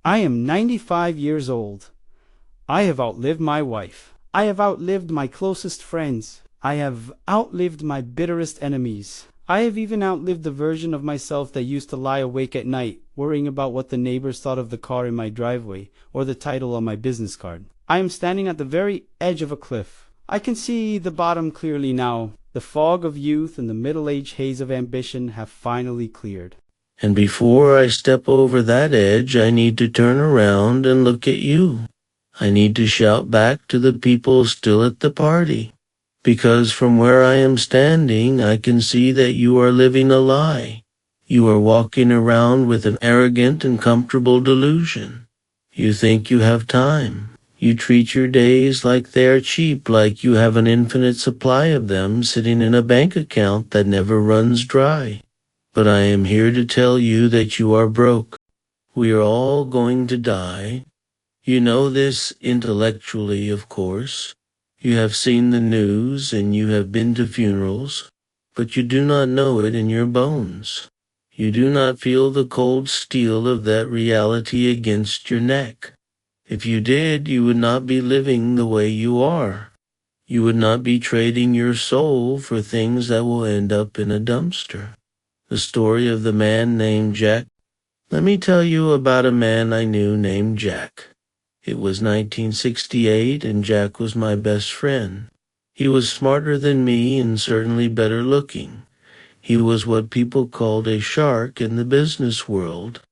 I am 95 years old. I have outlived my wife. I have outlived my closest friends. I have outlived my bitterest enemies. I have even outlived the version of myself that used to lie awake at night, worrying about what the neighbors thought of the car in my driveway or the title on my business card. I am standing at the very edge of a cliff. I can see the bottom clearly now. The fog of youth and the middle-age haze of ambition have finally cleared. And before I step over that edge, I need to turn around and look at you. I need to shout back to the people still at the party. Because from where I am standing, I can see that you are living a lie. You are walking around with an arrogant and comfortable delusion. You think you have time. You treat your days like they are cheap, like you have an infinite supply of them sitting in a bank account that never runs dry. But I am here to tell you that you are broke. We are all going to die. You know this intellectually, of course. You have seen the news and you have been to funerals, but you do not know it in your bones. You do not feel the cold steel of that reality against your neck. If you did, you would not be living the way you are. You would not be trading your soul for things that will end up in a dumpster. The story of the man named Jack. Let me tell you about a man I knew named Jack. It was 1968 and Jack was my best friend. He was smarter than me and certainly better looking. He was what people called a shark in the business world.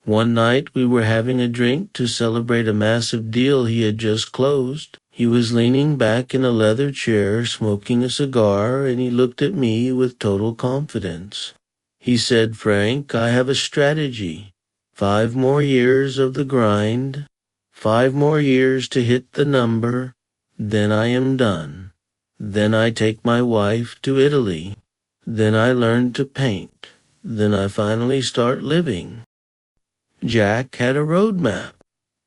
One night we were having a drink to celebrate a massive deal he had just closed. He was leaning back in a leather chair smoking a cigar and he looked at me with total confidence. He said, "Frank, I have a strategy. 5 more years of the grind. 5 more years to hit the number. Then I am done. Then I take my wife to Italy. Then I learn to paint. Then I finally start living." Jack had a roadmap.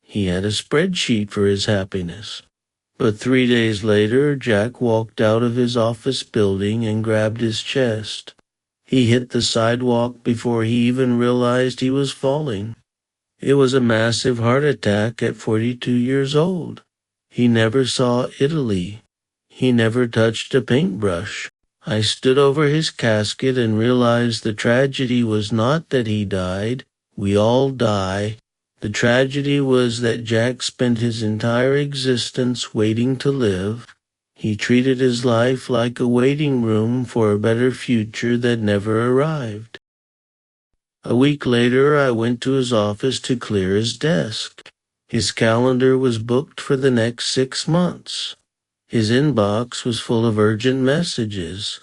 He had a spreadsheet for his happiness. But 3 days later, Jack walked out of his office building and grabbed his chest. He hit the sidewalk before he even realized he was falling. It was a massive heart attack at 42 years old. He never saw Italy. He never touched a paintbrush. I stood over his casket and realized the tragedy was not that he died. We all die. The tragedy was that Jack spent his entire existence waiting to live. He treated his life like a waiting room for a better future that never arrived. A week later, I went to his office to clear his desk. His calendar was booked for the next 6 months. His inbox was full of urgent messages.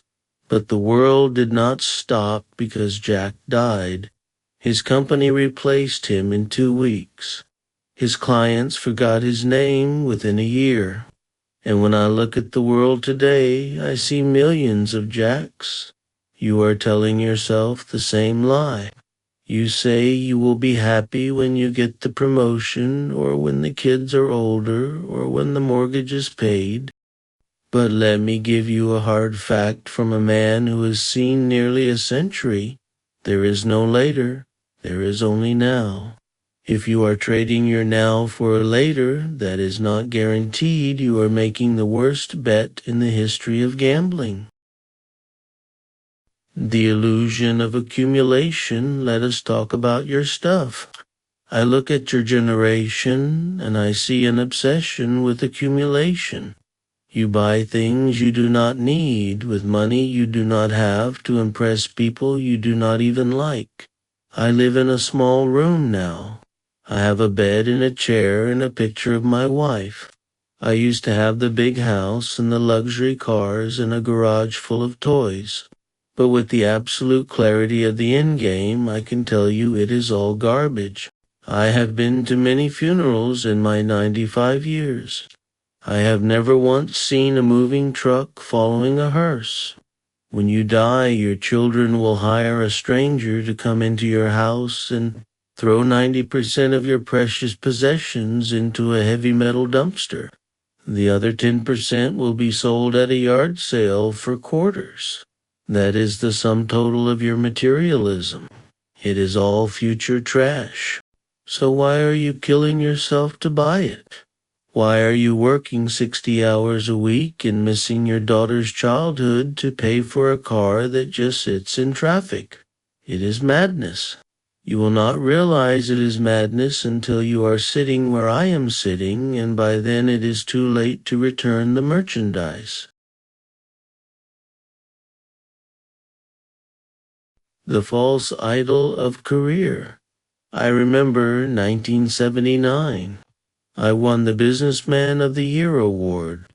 But the world did not stop because Jack died. His company replaced him in 2 weeks. His clients forgot his name within a year. And when I look at the world today, I see millions of Jacks. You are telling yourself the same lie. You say you will be happy when you get the promotion or when the kids are older or when the mortgage is paid. But let me give you a hard fact from a man who has seen nearly a century. There is no later. There is only now. If you are trading your now for a later, that is not guaranteed. You are making the worst bet in the history of gambling. The illusion of accumulation. Let us talk about your stuff. I look at your generation and I see an obsession with accumulation. You buy things you do not need with money you do not have to impress people you do not even like. I live in a small room now. I have a bed and a chair and a picture of my wife. I used to have the big house and the luxury cars and a garage full of toys. But with the absolute clarity of the end game, I can tell you it is all garbage. I have been to many funerals in my 95 years. I have never once seen a moving truck following a hearse. When you die, your children will hire a stranger to come into your house and throw 90% of your precious possessions into a heavy metal dumpster. The other 10% will be sold at a yard sale for quarters. That is the sum total of your materialism. It is all future trash. So why are you killing yourself to buy it? Why are you working 60 hours a week and missing your daughter's childhood to pay for a car that just sits in traffic? It is madness. You will not realize it is madness until you are sitting where I am sitting, and by then it is too late to return the merchandise. The false idol of career. I remember 1979. I won the Businessman of the Year award.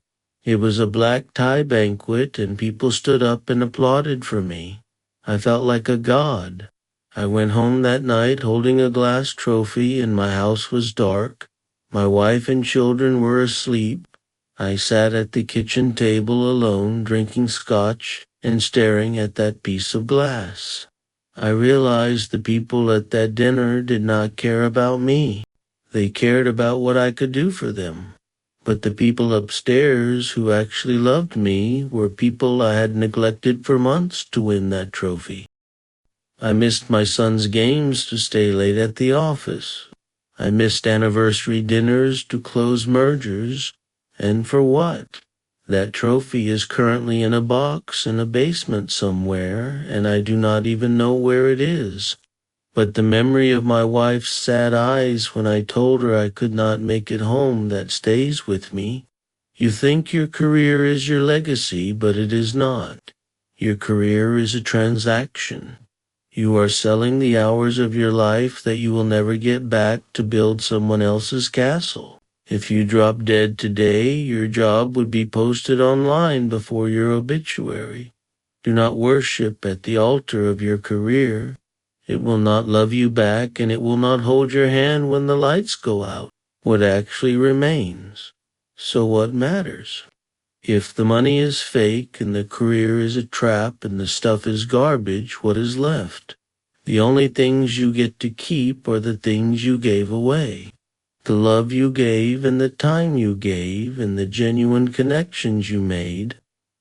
It was a black tie banquet and people stood up and applauded for me. I felt like a god. I went home that night holding a glass trophy and my house was dark. My wife and children were asleep. I sat at the kitchen table alone drinking scotch and staring at that piece of glass. I realized the people at that dinner did not care about me. They cared about what I could do for them. But the people upstairs who actually loved me were people I had neglected for months to win that trophy. I missed my son's games to stay late at the office. I missed anniversary dinners to close mergers. And for what? That trophy is currently in a box in a basement somewhere, and I do not even know where it is. But the memory of my wife's sad eyes when I told her I could not make it home, that stays with me. You think your career is your legacy, but it is not. Your career is a transaction. You are selling the hours of your life that you will never get back to build someone else's castle. If you drop dead today, your job would be posted online before your obituary. Do not worship at the altar of your career. It will not love you back, and it will not hold your hand when the lights go out. What actually remains? So what matters? If the money is fake and the career is a trap and the stuff is garbage, what is left? The only things you get to keep are the things you gave away. The love you gave and the time you gave and the genuine connections you made.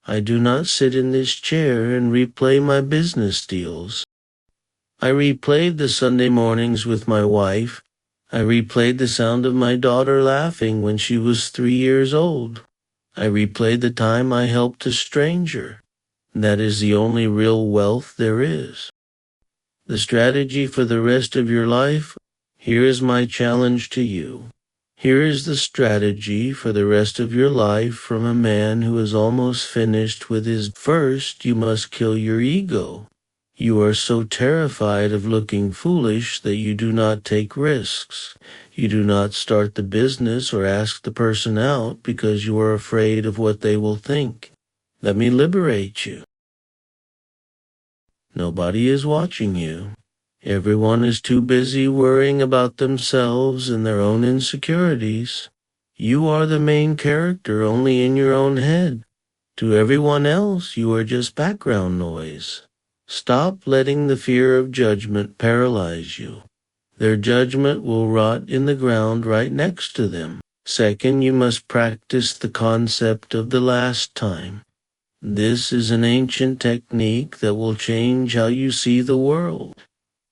I do not sit in this chair and replay my business deals. I replayed the Sunday mornings with my wife. I replayed the sound of my daughter laughing when she was 3 years old. I replayed the time I helped a stranger. That is the only real wealth there is. The strategy for the rest of your life? Here is my challenge to you. Here is the strategy for the rest of your life from a man who is almost finished with his first. You must kill your ego. You are so terrified of looking foolish that you do not take risks. You do not start the business or ask the person out because you are afraid of what they will think. Let me liberate you. Nobody is watching you. Everyone is too busy worrying about themselves and their own insecurities. You are the main character only in your own head. To everyone else, you are just background noise. Stop letting the fear of judgment paralyze you. Their judgment will rot in the ground right next to them. Second, you must practice the concept of the last time. This is an ancient technique that will change how you see the world.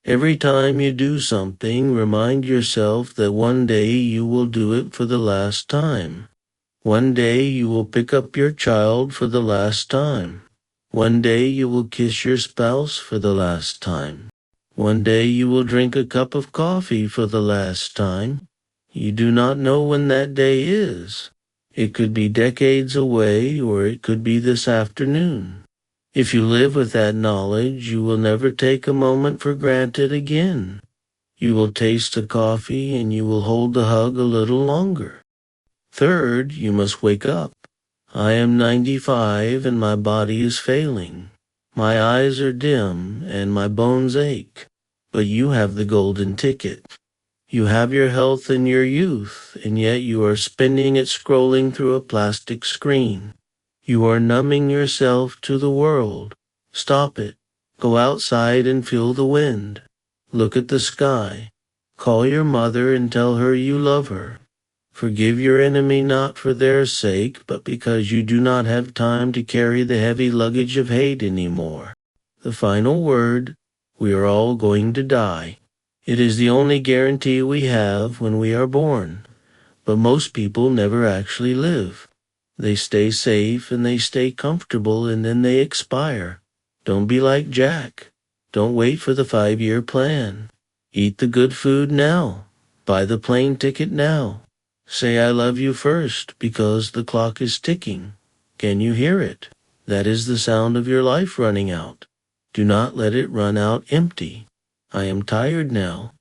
Every time you do something, remind yourself that one day you will do it for the last time. One day you will pick up your child for the last time. One day you will kiss your spouse for the last time. One day you will drink a cup of coffee for the last time. You do not know when that day is. It could be decades away, or it could be this afternoon. If you live with that knowledge, you will never take a moment for granted again. You will taste the coffee and you will hold the hug a little longer. Third, you must wake up. I am 95 and my body is failing. My eyes are dim and my bones ache. But you have the golden ticket. You have your health and your youth, and yet you are spending it scrolling through a plastic screen. You are numbing yourself to the world. Stop it. Go outside and feel the wind. Look at the sky. Call your mother and tell her you love her. Forgive your enemy not for their sake, but because you do not have time to carry the heavy luggage of hate anymore. The final word, we are all going to die. It is the only guarantee we have when we are born. But most people never actually live. They stay safe and they stay comfortable and then they expire. Don't be like Jack. Don't wait for the 5-year plan. Eat the good food now. Buy the plane ticket now. Say I love you first because the clock is ticking. Can you hear it? That is the sound of your life running out. Do not let it run out empty. I am tired now.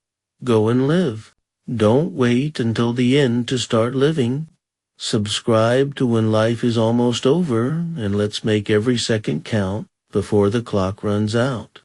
Go and live. Don't wait until the end to start living. Subscribe to When Life is Almost Over, and let's make every second count before the clock runs out.